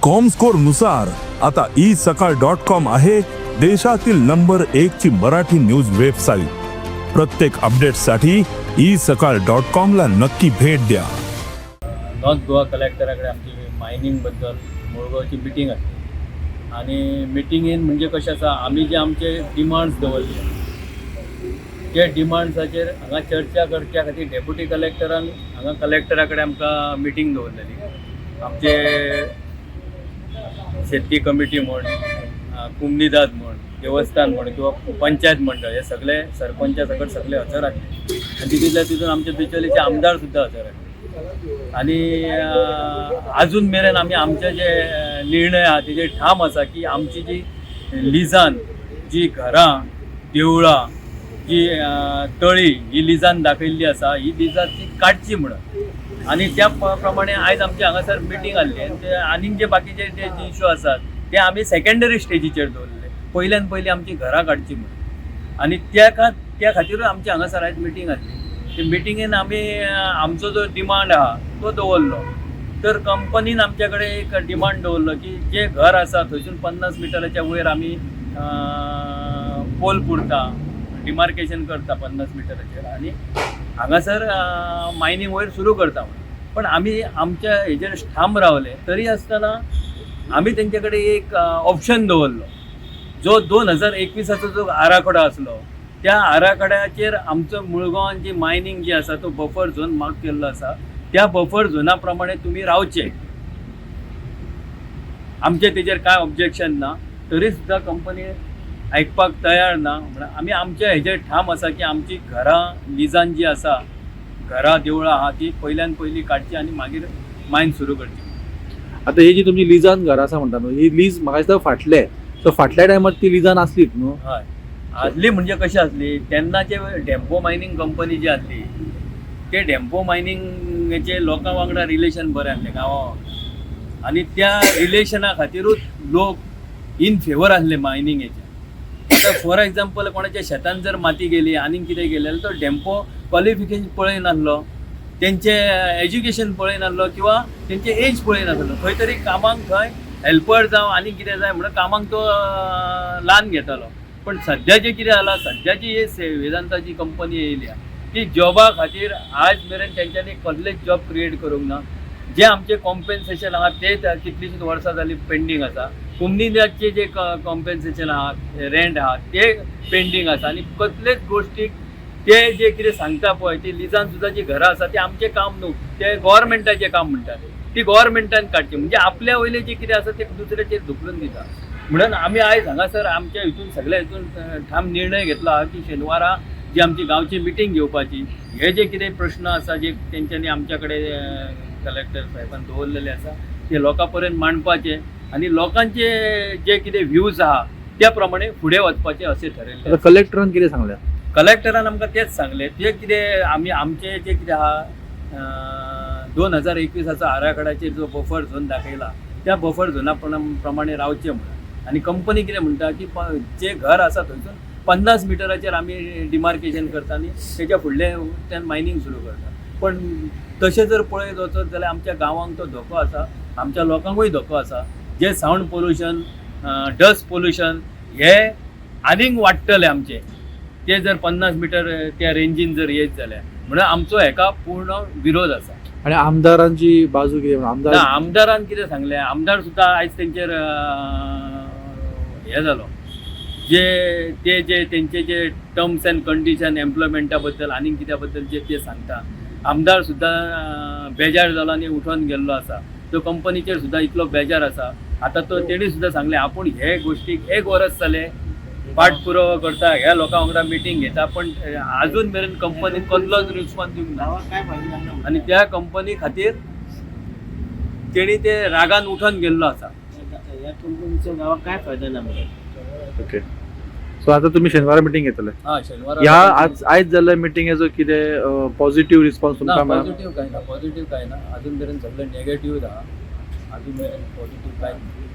Comscore नुसार आता isakal.com आहे देशातील नंबर 1 ची मराठी न्यूज वेबसाईट। प्रत्येक अपडेटसाठी isakal.com ला नक्की भेट द्या। नॉर्थ गोवा कलेक्टराकडे आमची मायनिंग बद्दल मुळगावची मिटींग असते आणि मिटींगेन म्हणजे कशें आसा आमी जे आमचे डिमांड्स दवरले ते डिमांड्साचेर हांगा चर्चा करच्या खातीर डेप्युटी कलेक्टरान हांगा कलेक्टरा आमकां मिटींग दवरलेली। आमचे शेती कमिटी म्हण कुमनीदाद म्हण देवस्थान म्हण किंवा पंचायत मंडळ हे सगळे सरपंचा सकट सगळे हजर आसले आनी तितून आमचे बिचोलीचे आमदार सुद्दां हजर आसले आनी अजून मेरेन आमी आमचे जे निर्णय आहा तेजे ठाम आसा की आमची जी लिजान जी घरां देवळां जी तळी ही लिजान दाखयल्ली आसा ही लिजान ती काडची म्हणून आनी त्या प्रमाणे आयज आमचे हांगासर मिटींग आसली ते आनीक जे बाकीचे जे इश्यू आसात ते आमी सेकंडरी स्टेजीचेर दवरले। पयल्यान पयली आमची घरां काडची म्हणून आनी त्या खातीरूच आमची हांगासर आयज मिटींग आसली। ते मिटींगेन आमी आमचो जो डिमांड आहा तो दवरलो तर कंपनीन आमच्या कडेन एक डिमांड दवरलो की जे घर आसा थंयसून 50 मिटराच्या वयर आमी पोल पुरता डिमार्केशन करता 50 मिटराचेर आनी हांगासर मायनिंग वयर सुरू करता म्हणून। पण आमी आमच्या हेजेर ठाम रावले तरी आसतना आमी तेंचे कडेन एक ऑप्शन दवरलो जो 2021 जो आराखडो आसलो त्या आराखड्याचेर आमचो मुळगांवान जी मायनिंग जी आसा तो बफर झोन मार्क केल्लो आसा त्या बफर झोना प्रमाणे तुमी रावचे। आमचे तेजेर काय ऑब्जेक्शन ना तरी सुद्दां कंपनी आयकपाक तयार ना। म्हणून आमी आमच्या हेजेर ठाम आसा की आमची घरां लिजान जी आसा घरां देवळां आहा ती पयल्यान पयली काडची आनी मागीर मायन सुरू करची। आता ही जी तुमची लिजान घरां आसा म्हणटा न्हू ही लीज म्हाका दिसता फाटल्या टायमार ती लिजान आसलीच न्हू। हय आसली म्हणजे कशी आसली तेन्नाचे डेम्पो मायनिंग कंपनी जी आसली ते डेम्पो मायनिंगचे लोकां वांगडा रिलेशन बरें आसलें गांवां आनी त्या रिलेशना खातीरूच लोक इन फेवर आसले मायनिंगेचे। आतां फॉर एग्जाम्पल कोणाच्या शेतान जर माती गेली आनीक कितें गेलें जाल्यार तो डेम्पो क्वॉलिफिकेशन पळयनासलो तेंचे एज्युकेशन पळयनासलो किंवा तेंचे एज पळयनासलो खंय तरी कामाक थंय हेल्पर जावं आनी कितें जाय म्हणून कामाक तो ल्हान घेतालो। पण सद्याचें कितें जालां सद्याची ही वेदांताची कंपनी येयली ती जॉबा खातीर आज मेरेन तेंच्यांनी कसलेच जॉब क्रिएट करूंक ना। जे आमचे कॉम्पेन्सेशन आहा ते कितलीशींच वर्सां जालीं पेंडींग आसा। कुमनीदादचे जे कॉम्पेन्सेशन आहा रेंट आहा ते पेंडींग आसा आनी कसलेच गोश्टीक ते जे कितें सांगता पळय ती लिजान सुद्दां जी घरां आसा ती आमचें काम न्हू ते गव्हर्मेंटाचें काम म्हणटात ती गव्हर्मेंटान काडची म्हणजे आपल्या वयले जे कितें आसा ते दुसऱ्याचेर धुकलून दिता। म्हणून आमी आयज हांगासर आमच्या हितून सगळ्या हितून ठाम निर्णय घेतलो आहा की शेनवारा जी आमची गांवची मिटींग घेवपाची हे जे कितें प्रश्न आसा जे तेंच्यांनी आमच्या कडेन कलेक्टर साहेबान दवरलेले आसा ते लोकां पर्यंत मांडपाचे आनी लोकांचे जे कितें व्ह्यूज आहा त्या प्रमाणे फुडें वचपाचें अशें ठरयलें। कलेक्टरान कितें सांगलें? कलेक्टरान आमकां तेच सांगलें ते कितें आमी आमचे जे कितें आहा 2021 आराखड्याचेर जो बफर झोन दाखयला त्या बफर झोना प्रमाणे रावचें म्हणून आनी कंपनी कितें म्हणटा की जे घर आसा थंयसून 50 मिटराचेर आमी डिमार्केशन करता आनी तेच्या फुडले मायनिंग सुरू करता। पण तशें जर पळयत वचत जाल्यार आमच्या गांवांक तो धोको आसा आमच्या लोकांकूय धोको आसा। जे सावंड पोल्युशन डस्ट पोल्युशन हे आनीक वाडटले आमचे ते जर 50 मिटर त्या रेंजीन जर येत जाल्यार म्हणून आमचो हेका पूर्ण विरोध आसा। आणि आमदारांची बाजू कितें? आमदारान कितें सांगलें आमदार सुद्दां आयज तेंचेर हे जालो जे तेंचे जे टर्म्स एंड कंडिशन एम्प्लॉयमेंटा बद्दल आनीक कित्या बद्दल जे ते सांगता आमदार सुद्दां बेजार जालो आनी उठोन गेल्लो आसा। तो कंपनीचेर सुद्दां इतलो बेजार आसा। आतां तो तेणी सुद्दां सांगलें आपूण हे गोश्टीक 1 वर्स जालें पाठपुरावो करता ह्या लोकां वांगडा मिटींग घेता पण अजून मेरेन कंपनीन कसलोच रिस्पॉन्स दिवंक ना आनी त्या कंपनी खातीर तेणी ते रागान उठोन गेल्लो आसा। ह्या कंपनीचो गांवाक काय फायदो ना म्हणून। ओके सो आता तुम्ही शेनवारा मिटींग घेतले? हां शेनवारा ह्या आयज जाल्ल्या मिटींगेचो कितें पॉझिटिव्ह रिस्पॉन्स तुमकां मेळ्ळा? पॉझिटिव्ह कांय ना अजून मेरेन सगळें नेगेटिव्ह आहा अजून मेरेन पॉझिटिव्ह कांय ना।